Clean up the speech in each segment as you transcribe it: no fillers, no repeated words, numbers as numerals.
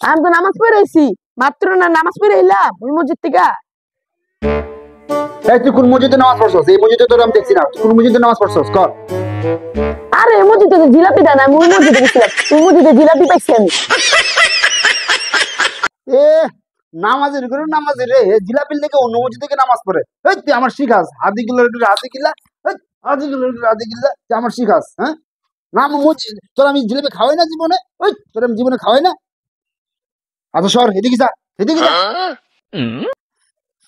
আমি তো নামাজ পড়াইছি মাত্র না নামাজ পড়ে এলাম ওই মসজিদ থেকে। তুই কোন মসজিদে নামাজ পড়ছস? এই মসজিদে তো আমি দেখছি না। তুই কোন মসজিদে নামাজ পড়ছস কর। আরে মসজিদে তো জিলাপি দেন, আমি ওই মসজিদে গেছিলাম, ওই মসজিদে জিলাপি পাইছি আমি। এ নামাজের করে নামাজের রে জিলাপির লেগে অন্য মসজিদ থেকে নামাজ পড়ে। তুই আমার শিখাস হাদি গিল্লা হাদি গিল্লা হাদি গিল্লা তুই আমার শিখাস? হ্যাঁ না মসজিদ তোর আমি জিলাপি খাওয়াই না জীবনে। তোর আমি জীবনে খাওয়াই না। আচ্ছা সর এদিকে যা, এদিকে যা।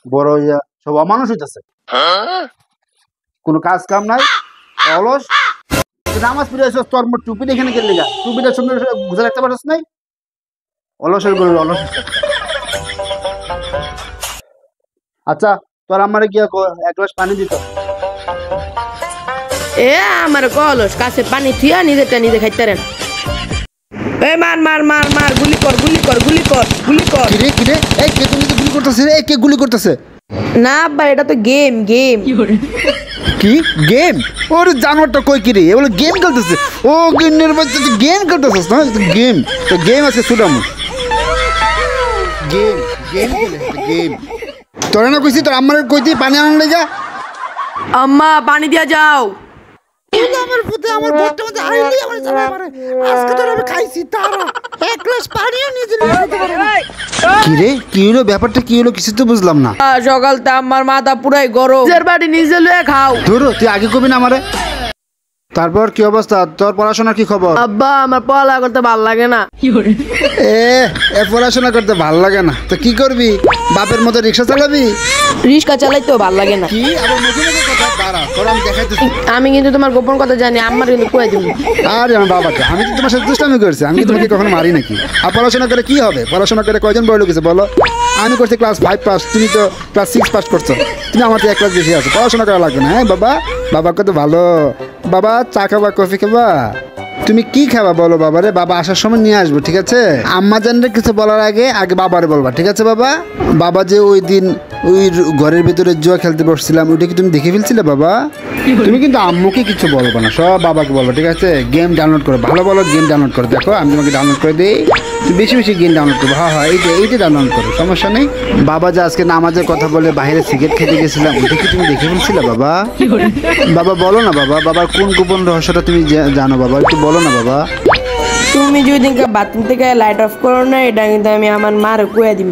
বড় হইয়া সব অমানুষ হইতেছে, কোনো কাজ কাম নাই, অলস। নামাজ পড়ে আসছ তোর মোট টুপিটা এখানে গেলে গা, টুপিটার সঙ্গে বুঝে রাখতে পারছ নাই? অলসের গরু অলস। আচ্ছা তোর আমারে গিয়া এক গ্লাস পানি দিত। এ আমার কলস কাছে পানি থিয়া নিজেরটা নিজে খাইতারেন। এই মার মার মার মার গুলি কর গুলি কর গুলি কর গুলি কর। কিরে কিরে এই কে তুমি তো গুলি করতেছে রে? কে গুলি করতেছে? না আব্বা এটা তো গেম গেম। কি গেম? ওর জানোয়ারটা কই কিরে? এগুলো গেম খেলতেছে। ও গিন্নের বাচ্চা তুই গেম খেলতেছিস না? গেম তো গেম আছে সুদাম। গেম গেম গেম তোরা না কইছি তোর আম্মারে কইতি পানি আনার লাগা? আম্মা পানি দিয়া যাও। আমার পুতে আমার বড়টা মধ্যে আইলি আমার জানা পারে। আজকে তোর আমি খাইছি তারা এক গ্লাস পানিও নিয়ে দিলি। কি রে কি হলো? ব্যাপারটা কি হলো কিছু তো বুঝলাম না। সকালতে আমার মাথা পুরাই গরম, নিজের বাড়ি নিজে লয়ে খাও। ধরো তুই আগে কবি না আমারে। তারপর কি অবস্থা? তোর পড়াশোনার কি খবর? আব্বা আমার পড়ালেখা করতে ভালো লাগে না। এ পড়াশোনা করতে ভালো লাগে না তো কি করবি? বাপের মতো রিক্সা চালাবি? রিক্সা চালাইতেও ভালো লাগে না। কি আবার মুখে মুখে কথা? দাঁড়া তোর আমি দেখাইতেছি। আমি কিন্তু তোমার গোপন কথা জানি, আমার কিন্তু কয়ে দিব। আরে আমার বাবাকে আমি তো তোমার সাথে দুষ্টামি করছি। আমি তোমাকে কখনো মারি নাকি? আর পড়াশোনা করে কি হবে? পড়াশোনা করে কয়জন বড় লোক হয়েছে বলো? আমি করছি ক্লাস 5 পাস, তুমি তো ক্লাস 6 পাস করছো। তুমি আমার তো এক ক্লাস বেশি আছো, পড়াশোনা করা লাগবে না। হ্যাঁ বাবা, বাবাকে তো ভালো। বাবা চা খাবা কফি খাবা? তুমি কি খাবা বলো বাবারে? বাবা আসার সময় নিয়ে আসবো, ঠিক আছে? আম্মা জানলে কিছু বলার আগে আগে বাবারে বলবা, ঠিক আছে বাবা? বাবা যে ওই দিন ওই ঘরের ভিতরে জুয়া খেলতে বসছিলাম ওইটা কি তুমি দেখে ফেলছিলে বাবা? তুমি কিন্তু আম্মুকে কিছু বলবো না, সব বাবাকে বলবো, ঠিক আছে? গেম ডাউনলোড করো, ভালো ভালো গেম ডাউনলোড করো। দেখো আমি তোমাকে ডাউনলোড করে দিই, তুমি বেশি বেশি গেম ডাউনলোড করবো। হ্যাঁ হ্যাঁ এইটা ডাউনলোড করো, সমস্যা নেই। বাবা যে আজকে নামাজের কথা বলে বাইরে সিগারেট খেতে গেছিলাম ওইটা কি তুমি দেখে ফেলছিলে বাবা? বাবা বলো না বাবা, বাবার কোন গোপন রহস্যটা তুমি জানো বাবা? একটু বলো না বাবা। তুমি যদি বাথরুম থেকে লাইট অফ করো না, এটা কিন্তু আমি আমার মার কয়ে দিব।